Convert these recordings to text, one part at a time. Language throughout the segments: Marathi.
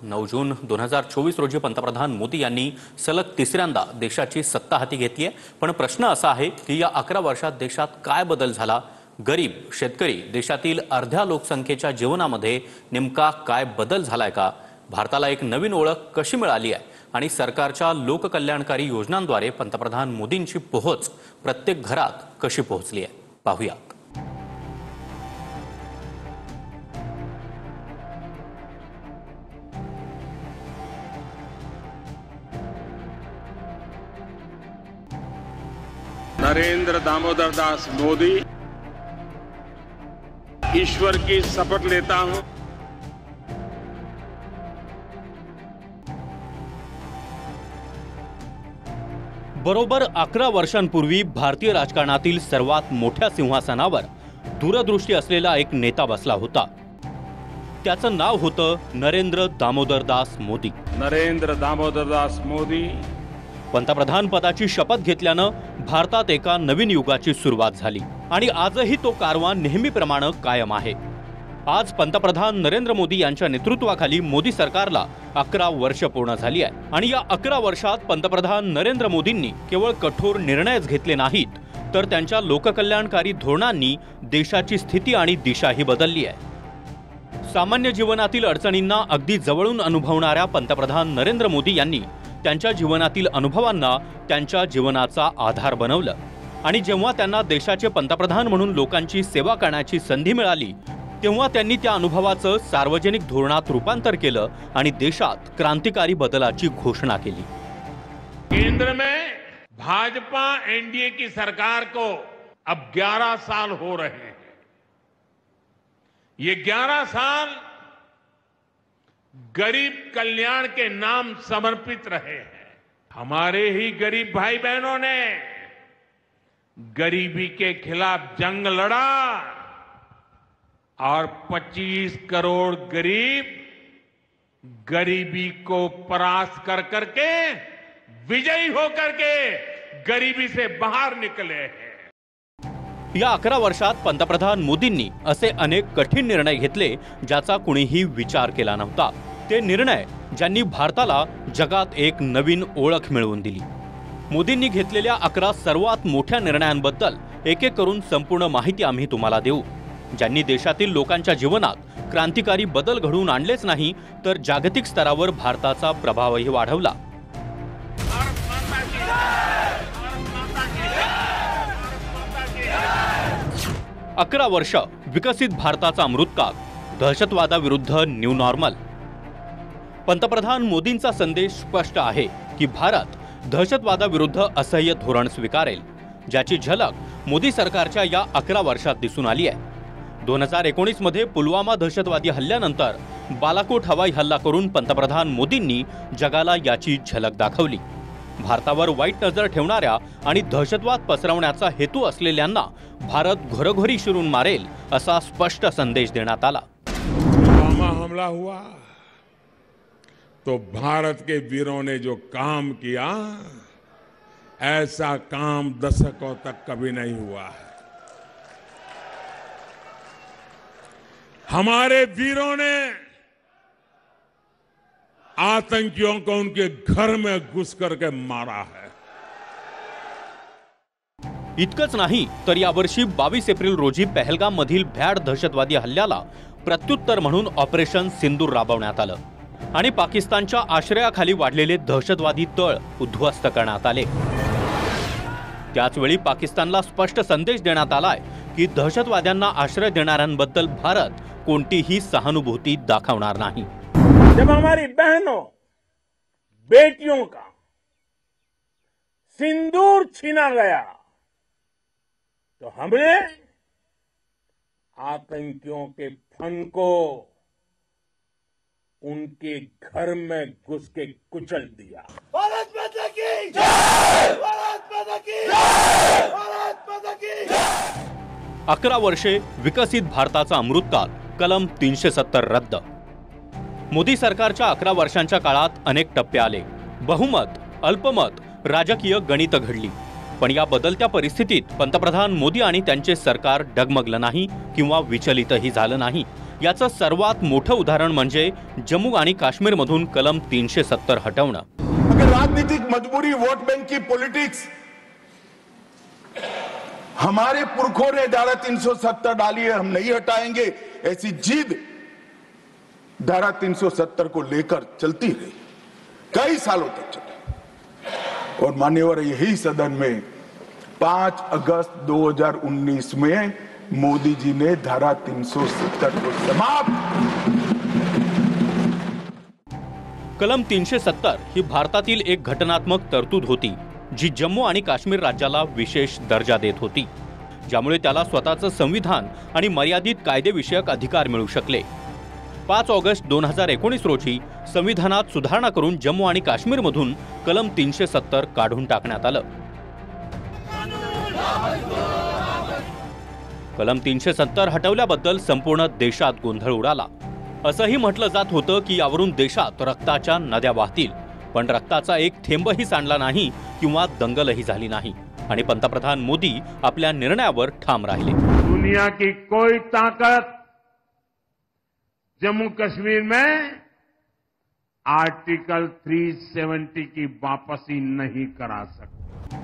9 जून 2024 रोजी पंतप्रधान मोदी यांनी सलग तिसऱ्यांदा देशाची सत्ता हाती घेतली आहे। पण प्रश्न असा आहे की या 11 वर्षात देशात काय बदल झाला? गरीब शेतकरी देशातील अर्ध्या लोकसंख्येच्या जीवनामध्ये नेमका काय बदल झालाय का? भारताला एक नवीन ओळख कशी मिळाली आहे आणि सरकारच्या लोककल्याणकारी योजनांद्वारे पंतप्रधान मोदींची पोहोच प्रत्येक घरात कशी पोहोचली आहे? पाहूया। नरेंद्र दामोदर दास मोदी, ईश्वर की शपथ लेता हूं बरोबर 11 वर्षांपूर्वी भारतीय राजकारणातील सर्वात मोठ्या सिंहासनावर दूरदृष्टी असलेला एक नेता बसला होता। त्याचं नाव होतं नरेंद्र दामोदर दास मोदी। नरेंद्र दामोदर दास मोदी पंतप्रधान पदाची शपथ घेतल्यानं भारतात एका नवीन युगाची सुरुवात झाली आणि आजही तो कारवा नेहमीप्रमाणे कायम आहे। आज पंतप्रधान नरेंद्र मोदी यांच्या नेतृत्वाखाली मोदी सरकारला 11 वर्ष पूर्ण झाली आहे आणि या 11 वर्षात पंतप्रधान नरेंद्र मोदींनी केवळ कठोर निर्णयच घेतले नाहीत तर त्यांच्या लोककल्याणकारी धोरणांनी देशाची स्थिती आणि दिशाही बदलली आहे। सामान्य जीवनातील अडचणींना अगदी जवळून अनुभवणाऱ्या पंतप्रधान नरेंद्र मोदी यांनी त्यांच्या जीवनातील अनुभवांना त्यांच्या जीवनाचा आधार बनवलं आणि जेव्हा त्यांना देशाचे पंतप्रधान म्हणून लोकांची सेवा करण्याची संधी मिळाली तेव्हा त्यांनी त्या अनुभवाचं सार्वजनिक धोरणात रूपांतर केलं आणि देशात क्रांतिकारी बदलाची घोषणा केली। केंद्र में भाजपा एनडीए की सरकार को अब 11 साल हो रहे हैं। ये 11 साल गरीब कल्याण के नाम समर्पित रहे हैं। हमारे ही गरीब भाई बहनों ने गरीबी के खिलाफ जंग लड़ा और 25 करोड़ गरीब गरीबी को परास्त कर करके विजयी होकर के गरीबी से बाहर निकले हैं। या 11 वर्षात पंतप्रधान मोदींनी असे अनेक कठीण निर्णय घेतले ज्याचा कुणीही विचार केला नव्हता। ते निर्णय ज्यांनी भारताला जगात एक नवीन ओळख मिळवून दिली। मोदींनी घेतलेल्या 11 सर्वात मोठ्या निर्णयांबद्दल एक एक करून संपूर्ण माहिती आम्ही तुम्हाला देऊ, ज्यांनी देशातील लोकांच्या जीवनात क्रांतिकारी बदल घडवून आणलेच नाही तर जागतिक स्तरावर भारताचा प्रभावही वाढवला। 11 वर्ष विकसित भारताचा अमृतकाळ, दहशतवादाविरुद्ध न्यू नॉर्मल। पंतप्रधान मोदींचा संदेश स्पष्ट आहे की भारत दहशतवादाविरुद्ध असह्य धोरण स्वीकारेल, ज्याची झलक मोदी सरकारच्या या 11 वर्षात दिसून आली आहे। 2019 मध्ये पुलवामा दहशतवादी हल्ल्यानंतर बालाकोट हवाई हल्ला करून पंतप्रधान मोदींनी जगाला याची झलक दाखवली। भारतावर वाईट नजर ठेवणाऱ्या आणि दहशतवाद पसरवण्याचा हेतू असलेल्यांना भारत घरोघरी शिरून मारेल असा स्पष्ट संदेश देण्यात आला। पुलवामा हमला हुआ तो भारत के वीरों ने जो काम किया ऐसा काम दशकों तक कभी नहीं हुआ है। हमारे वीरों ने आतंकियों को उनके घर में घुस करके मारा है। इतकंच नाही तर यावर्षी 22 एप्रिल रोजी पहलगाम मधील भ्याड दहशतवादी हल्ल्याला प्रत्युत्तर म्हणून ऑपरेशन सिंदूर राबवण्यात आलं आणि पाकिस्तानच्या आश्रयाखाली वाढलेले दहशतवादी तळ उद्ध्वस्त करण्यात आले। त्याचवेळी पाकिस्तानला स्पष्ट संदेश देण्यात आलाय की दहशतवाद्यांना आश्रय देणाऱ्यांबद्दल भारत कोणतीही सहानुभूती दाखवणार नाही। जब हमारी बहनों बेटियों का सिंदूर छीना गया तो हमने आतंकियों के फन को उनके घर में घुस के कुचल दिया। भारत माता की जय! भारत माता की जय! भारत माता की जय! 11 वर्षे विकसित भारताचा अमृतकाळ, कलम 370 रद्द। मोदी सरकारच्या 11 वर्षांच्या काळात अनेक टप्पे आले। बहुमत, अल्पमत, राजकीय गणित घडली। पण या बदलत्या परिस्थितीत पंतप्रधान मोदी आणि त्यांचे सरकार डगमगलं नाही किंवा विचलितही झालं नाही। याचं सर्वात मोठं उदाहरण म्हणजे जम्मू आणि काश्मीरमधून कलम 370 हटवणं। अगर राजनीतिक मजबूरी, वोट बैंक की पॉलिटिक्स, हमारे पुरखों ने धारा 370 डाली है, हम नहीं हटाएंगे, ऐसी जिद धारा 370 को लेकर चलती रही, कई सालों तक चली। और मान्यवर यही सदन में 5 अगस्त 2019 में मोदी जी ने धारा 370 को समाप्त। कलम 370 ही भारतातील एक घटनात्मक तरतूद होती जी जम्मू आणि काश्मीर राज्याला विशेष दर्जा देत होती, ज्यामुळे त्याला स्वतःचं संविधान आणि मर्यादित कायदेविषयक अधिकार मिळू शकले। 5 ऑगस्ट 2019 रोजी संविधानात सुधारणा करून जम्मू आणि काश्मीरमधून कलम 370 काढून टाकण्यात आलं। कलम 370 हटवल्याबद्दल संपूर्ण देशात गोंधळ उडाला। असंही म्हटलं जात होतं की यावरून देशात रक्ताच्या नद्या वाहतील, पण रक्ताचा एक थेंबही सांडला नाही किंवा दंगलही झाली नाही आणि पंतप्रधान मोदी आपल्या निर्णयावर ठाम राहिले। दुनिया की कोई ताकत जम्मू कश्मीर में आर्टिकल 370 की वापसी नहीं करा सकती।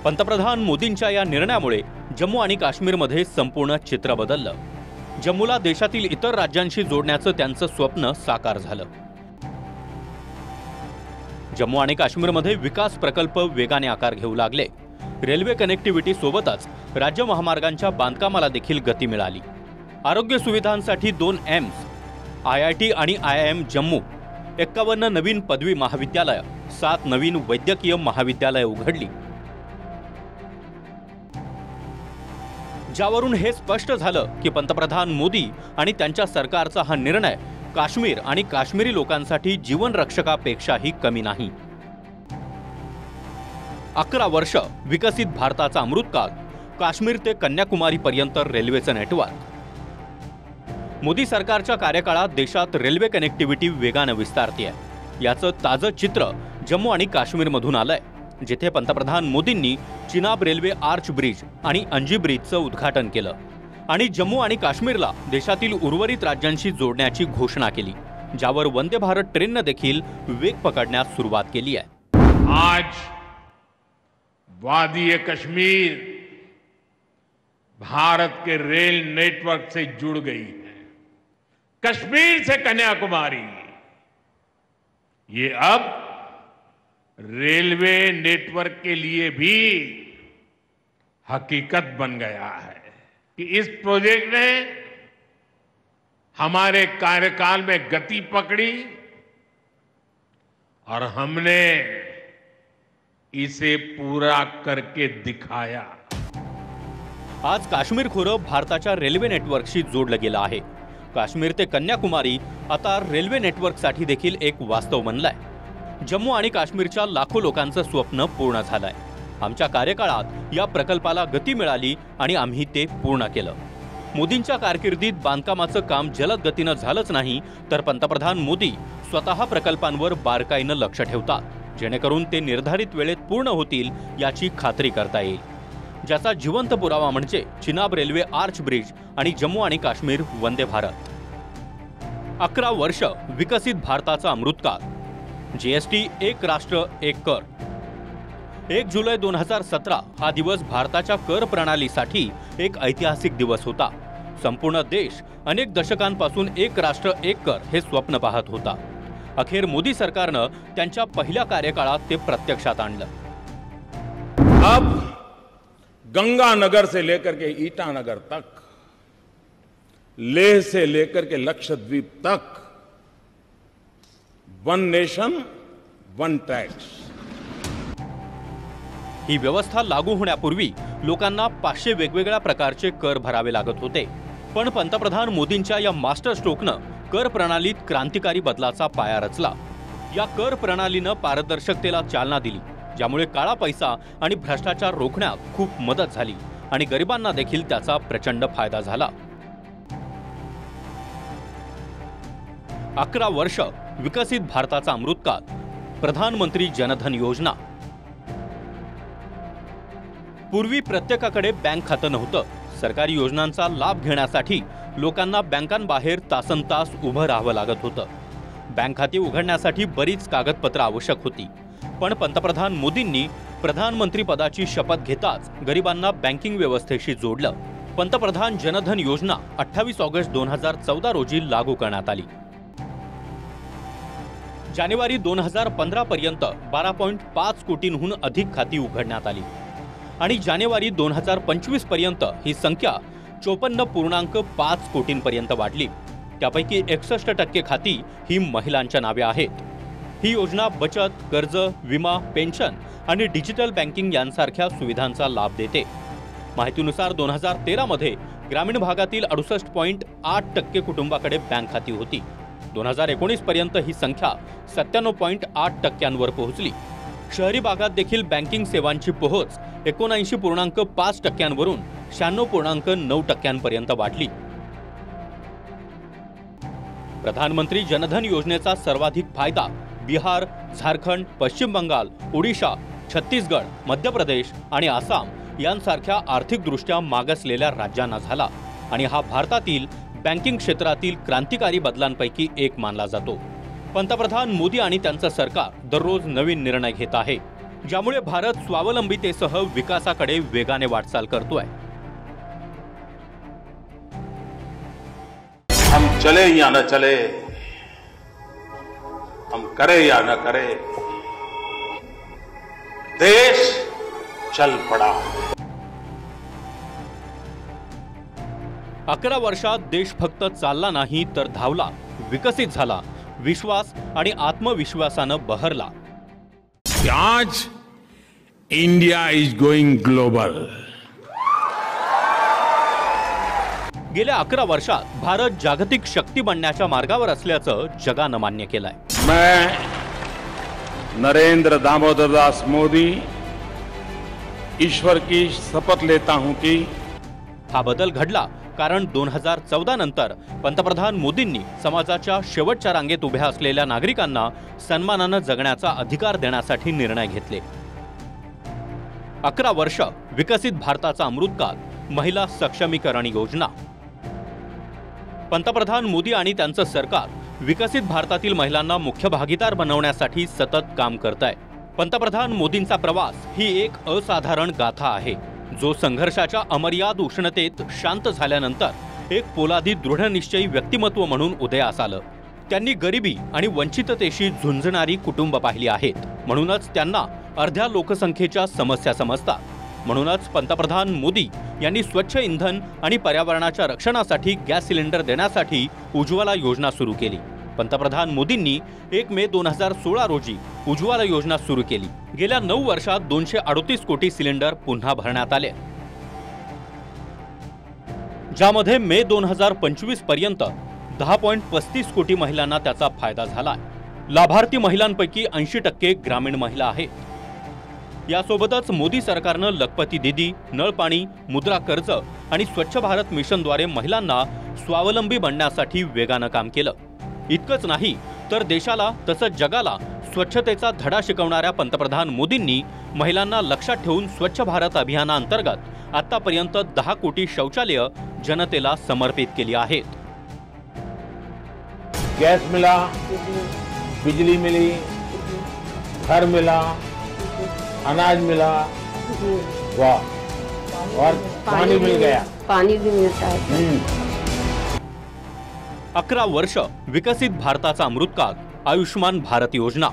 पंतप्रधान मोदींच्या या निर्णयामुळे जम्मू आणि काश्मीरमध्ये संपूर्ण चित्र बदललं। जम्मूला देशातील इतर राज्यांशी जोडण्याचं त्यांचं स्वप्न साकार झालं। जम्मू आणि काश्मीरमध्ये विकास प्रकल्प वेगाने आकार घेऊ लागले। रेल्वे कनेक्टिव्हिटी सोबतच राज्य महामार्गांच्या बांधकामाला देखील गती मिळाली। आरोग्य सुविधांसाठी 2 एम्स, IIT आणि IIM जम्मू, 51 नवीन पदवी महाविद्यालय, 7 नवीन वैद्यकीय महाविद्यालय उघडली। ज्यावरून हे स्पष्ट झालं की पंतप्रधान मोदी आणि त्यांच्या सरकारचा हा निर्णय काश्मीर आणि काश्मीरी लोकांसाठी जीवन रक्षकापेक्षाही कमी नाही। 11 वर्ष विकसित भारताचा अमृतकाल, काश्मीर ते कन्याकुमारी पर्यंत रेल्वेचं नेटवर्क। मोदी सरकारच्या कार्यकाळात देशात रेल्वे कनेक्टिव्हिटी वेगाने विस्तारतेय। याचं ताजं चित्र जम्मू आणि काश्मीरमधून आलंय, जिथे पंतप्रधान मोदींनी चिनाब रेल्वे आर्च ब्रिज आणि अंजी ब्रिजचं उद्घाटन केलं आणि जम्मू आणि काश्मीरला देशातील उर्वरित राज्यांशी जोडण्याची घोषणा केली, ज्यावर वंदे भारत ट्रेनने देखील वेग पकडण्यास सुरुवात केली आहे। आज वादी कश्मीर भारत के रेल नेटवर्क से जुड़ गई है। कश्मीर से कन्याकुमारी ये अब रेलवे नेटवर्क के लिए भी हकीकत बन गया है कि इस प्रोजेक्ट ने हमारे कार्यकाल में गति पकड़ी और हमने इसे पूरा करके दिखाया। आज काश्मीर खोरं भारताच्या रेल्वे नेटवर्कशी जोडलं गेलं आहे। काश्मीर ते कन्याकुमारी आता रेल्वे नेटवर्कसाठी देखील एक वास्तव बनलंय। जम्मू आणि काश्मीरच्या लाखो लोकांचं स्वप्न पूर्ण झालंय। आमच्या कार्यकाळात या प्रकल्पाला गती मिळाली आणि आम्ही ते पूर्ण केलं। मोदींच्या कारकिर्दीत बांधकामाचं काम जलद गतीनं झालंच नाही, तर पंतप्रधान मोदी स्वतः प्रकल्पांवर बारकाईनं लक्ष ठेवतात, जेणेकरून ते निर्धारित वेळेत पूर्ण होतील याची खात्री करता येईल। ज्याचा जिवंत पुरावा म्हणजे चिनाब रेल्वे आर्च ब्रिज आणि जम्मू आणि काश्मीर वंदे भारत। 11 वर्ष विकसित भारताचा अमृतकाल, GST एक राष्ट्र एक कर। 1 जुलै 2017 हा दिवस भारताच्या कर प्रणालीसाठी एक ऐतिहासिक दिवस होता। संपूर्ण देश अनेक दशकांपासून एक राष्ट्र एक कर हे स्वप्न पाहत होता। अखेर मोदी सरकारनं त्यांच्या पहिल्या कार्यकाळात ते प्रत्यक्षात आणलं। अब गंगानगर से लेकर के ईटानगर तक, लेह से लेकर के लक्षद्वीप तक, वन नेशन वन टैक्स। ही व्यवस्था लागू होण्यापूर्वी लोकांना 500 वेगवेगळ्या प्रकारचे कर भरावे लागत होते, पण पंतप्रधान मोदींच्या या मास्टर स्ट्रोकनं कर प्रणालीत क्रांतिकारी बदलाचा पाया रचला। या कर प्रणालीनं पारदर्शकतेला चालना दिली, ज्यामुळे काळा पैसा आणि भ्रष्टाचार रोखण्यात खूप मदत झाली आणि गरिबांना देखील त्याचा प्रचंड फायदा झाला। 11 वर्ष विकसित भारताचा अमृतकाल, प्रधानमंत्री जनधन योजना। पूर्वी प्रत्येकाकडे बँक खातं नव्हतं। सरकारी योजनांचा लाभ घेण्यासाठी लोकांना बँकांबाहेर तासनतास उभं राहावं लागत होतं. बँक खाती उघडण्यासाठी बरीच कागदपत्र आवश्यक होती. पण पंतप्रधान मोदींनी प्रधानमंत्री पदाची शपथ घेताच गरिबांना बँकिंग व्यवस्थेशी जोडलं. पंतप्रधान जनधन योजना 28 ऑगस्ट 2014 रोजी लागू करण्यात आली. जानेवारी 2015 पर्यंत 12.5 कोटींहून अधिक खाती उघडण्यात आली आणि जानेवारी 2025 पर्यंत ही संख्या 54.5 कोटींपर्यंत वाढली. त्यापैकी 61% खाती ही महिलांच्या नावे आहेत. ही योजना बचत, कर्ज, विमा, पेन्शन आणि डिजिटल बँकिंग यांसारख्या सुविधांचा लाभ देते. माहितीनुसार 2013 मध्ये ग्रामीण भागातील 68.8% कुटुंबाकडे बँक खाती होती. 2019 पर्यंत ही संख्या 97.8% पोहोचली. शहरी भागात देखील बँकिंग सेवांची पोहोच 79.5% वरून 96.9% वाढली. प्रधानमंत्री जनधन योजनेचा सर्वाधिक फायदा बिहार, झारखंड, पश्चिम बंगाल, ओडिशा, छत्तीसगड, मध्य प्रदेश आणि आसाम यांसारख्या आर्थिकदृष्ट्या मागासलेल्या राज्यांना झाला आणि हा भारतातील बँकिंग क्षेत्रातील क्रांतिकारी बदलांपैकी एक मानला जातो. पंतप्रधान मोदी आणि त्यांचं सरकार दररोज नवीन निर्णय घेत आहे, ज्यामुळे भारत स्वावलंबीतेसह विकासाकडे वेगाने वाटचाल करतोय. हम चले या न चले, हम करे या न करे, देश चल पड़ा. 11 वर्षात देश फक्त चालला नाही तर धावला, विकसित झाला, विश्वास आणि आत्मविश्वासानं बहरला. आज इंडिया इज गोइंग ग्लोबल. गेल्या 11 वर्षात भारत जागतिक शक्ती बनण्याच्या मार्गावर असल्याचं जगानं मान्य केलंय. मैं नरेंद्र दामोदर दास मोदी ईश्वर की शपथ लेता हूं कि हा बदल घडला कारण 2014 नंतर पंतप्रधान मोदींनी समाजाच्या शेवटच्या रांगेत उभ्या असलेल्या नागरिकांना सन्मानानं जगण्याचा अधिकार देण्यासाठी निर्णय घेतले. 11 वर्ष विकसित भारताचा अमृतकाल, महिला सक्षमीकरण योजना. पंतप्रधान मोदी आणि त्यांचं सरकार विकसित भारतातील महिलांना मुख्य भागीदार बनवण्यासाठी सतत काम करत आहे. पंतप्रधान मोदींचा प्रवास ही एक असाधारण गाथा आहे, जो संघर्षाच्या अमर्याद उष्णतेत शांत झाल्यानंतर एक पोलादी दृढनिश्चयी व्यक्तिमत्व म्हणून उदयास आलं. त्यांनी गरिबी आणि वंचिततेशी झुंजणारी कुटुंब पाहिली आहेत, म्हणूनच त्यांना अर्ध्या लोकसंख्येच्या समस्या समजतात. म्हणूनच पंतप्रधान मोदी यांनी स्वच्छ इंधन आणि पर्यावरणाच्या रक्षणासाठी गॅस सिलेंडर देण्यासाठी उज्ज्वला योजना सुरू केली. पंतप्रधान मोदींनी 1 मे 2016 रोजी उज्ज्वला योजना सुरू केली. गेल्या 9 वर्षात 238 कोटी सिलेंडर पुन्हा भरण्यात आले, ज्यामध्ये मे 2025 पर्यंत 10.35 कोटी महिलांना त्याचा फायदा झाला. लाभार्थी महिलांपैकी 80% ग्रामीण महिला आहेत. यासोबतच मोदी सरकारनं लखपती दीदी, नळ पाणी, मुद्रा कर्ज आणि स्वच्छ भारत मिशनद्वारे महिलांना स्वावलंबी बनण्यासाठी वेगानं काम केलं. इतकंच नाही तर देशाला तसंच जगाला स्वच्छतेचा धडा शिकवणाऱ्या पंतप्रधान मोदींनी महिलांना लक्षात ठेवून स्वच्छ भारत अभियानाअंतर्गत आतापर्यंत 10 कोटी शौचालय जनतेला समर्पित केली आहेत. गैस मिला, बिजली मिली, घर मिला, अनाज मिला, वाह, और पानी मिल गया. पानी भी मिलता है. 11 वर्ष विकसित भारताचा अमृतकाल, आयुष्मान भारत योजना.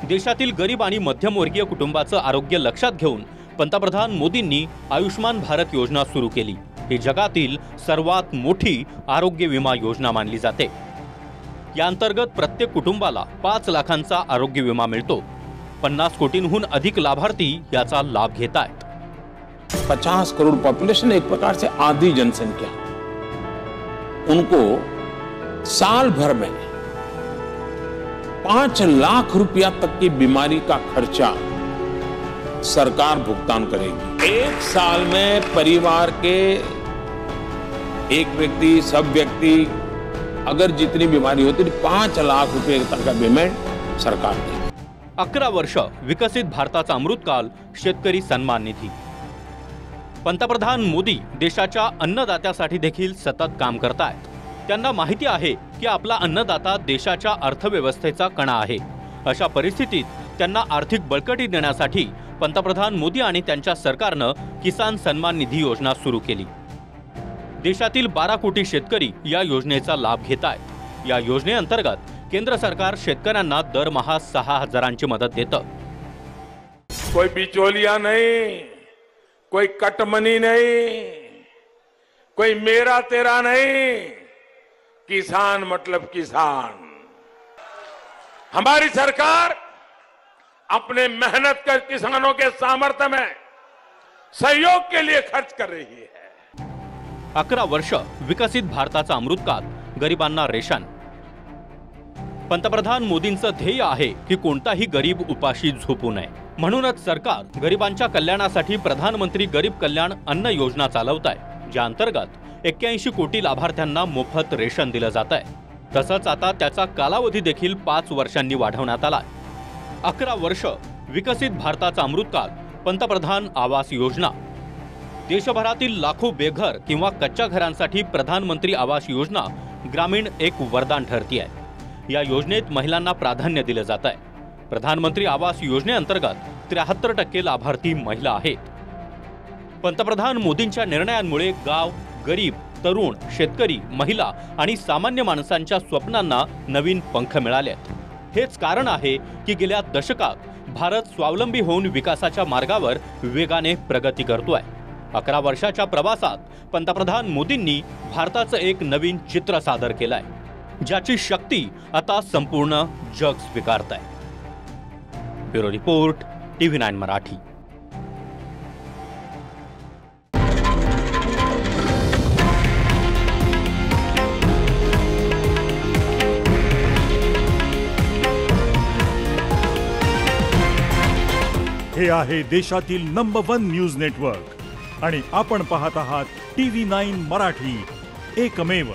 देशातील गरीब आणि मध्यमवर्गीय कुटुंबाचं आरोग्य लक्षात घेऊन पंतप्रधान मोदींनी आयुष्मान भारत योजना सुरू केली. ही जगातील सर्वात मोठी आरोग्य विमा योजना मानली जाते. या अंतर्गत प्रत्येक कुटुंबाला 5 लाखांचा आरोग्य विमा मिळतो. 50 कोटींहून अधिक लाभार्थी याचा लाभ घेत आहेत. 50 करोड़ पॉपुलेशन, एक प्रकार से आधी जनसंख्या, उनको साल भर में 5 लाख रुपया तक की बीमारी का खर्चा सरकार भुगतान करेगी. एक साल में परिवार के एक व्यक्ति, सब व्यक्ति अगर जितनी बीमारी होती है 5 लाख रुपए तक का पेमेंट सरकार देगी. 11 वर्ष विकसित भारताचा अमृतकाल, शेतकरी सन्मान निधी. पंतप्रधान मोदी देशाच्या अन्नदात्यासाठी देखील सतत काम करतायत. त्यांना माहिती आहे की आपला अन्नदाता देशाच्या अर्थव्यवस्थेचा कणा आहे. अशा परिस्थितीत त्यांना आर्थिक बळकटी देण्यासाठी पंतप्रधान मोदी आणि त्यांच्या सरकारनं किसान सन्मान निधी योजना सुरू केली. देशातील 12 कोटी शेतकरी या योजनेचा लाभ घेत आहेत. या योजनेअंतर्गत केंद्र सरकार शेतकऱ्यांना दरमहा 6,000ची मदत देतं. कोई बिचौलिया नहीं, कोई कटमनी नहीं, कोई मेरा तेरा नहीं, किसान मतलब किसान. हमारी सरकार अपने मेहनत कर किसानों के सामर्थ्य में सहयोग के लिए खर्च कर रही है. 11 वर्ष विकसित भारताचा अमृतकाल, गरिबांना रेशन. पंतप्रधान मोदींचं ध्येय आहे की कोणताही गरीब उपाशी झोपू नये. म्हणूनच सरकार गरिबांच्या कल्याणासाठी प्रधानमंत्री गरीब कल्याण अन्न योजना चालवत आहे, ज्या अंतर्गत 81 कोटी लाभार्थ्यांना मोफत रेशन दिलं जात आहे. तसंच आता त्याचा कालावधी देखील 5 वर्षांनी वाढवण्यात आला. 11 वर्ष विकसित भारताचा अमृतकाल, पंतप्रधान आवास योजना. देशभरातील लाखो बेघर किंवा कच्च्या घरांसाठी प्रधानमंत्री आवास योजना ग्रामीण एक वरदान ठरती आहे. या योजनेत महिलांना प्राधान्य दिलं जात आहे. प्रधानमंत्री आवास योजनेअंतर्गत 73% लाभार्थी महिला आहेत. पंतप्रधान मोदींच्या निर्णयांमुळे गाव, गरीब, तरुण, शेतकरी, महिला आणि सामान्य माणसांच्या स्वप्नांना नवीन पंख मिळालेत. हेच कारण आहे की गेल्या दशकात भारत स्वावलंबी होऊन विकासाच्या मार्गावर वेगाने प्रगती करतोय. 11 वर्षाच्या प्रवासात पंतप्रधान मोदींनी भारताचं एक नवीन चित्र सादर केलंय, ज्याची शक्ती आता संपूर्ण जग स्वीकारत आहे. Bureau report, TV9 Marathi. हे आहे देशातील नंबर 1 न्यूज नेटवर्क आणि आपण पाहत आहात TV9 मराठी, एकमेव.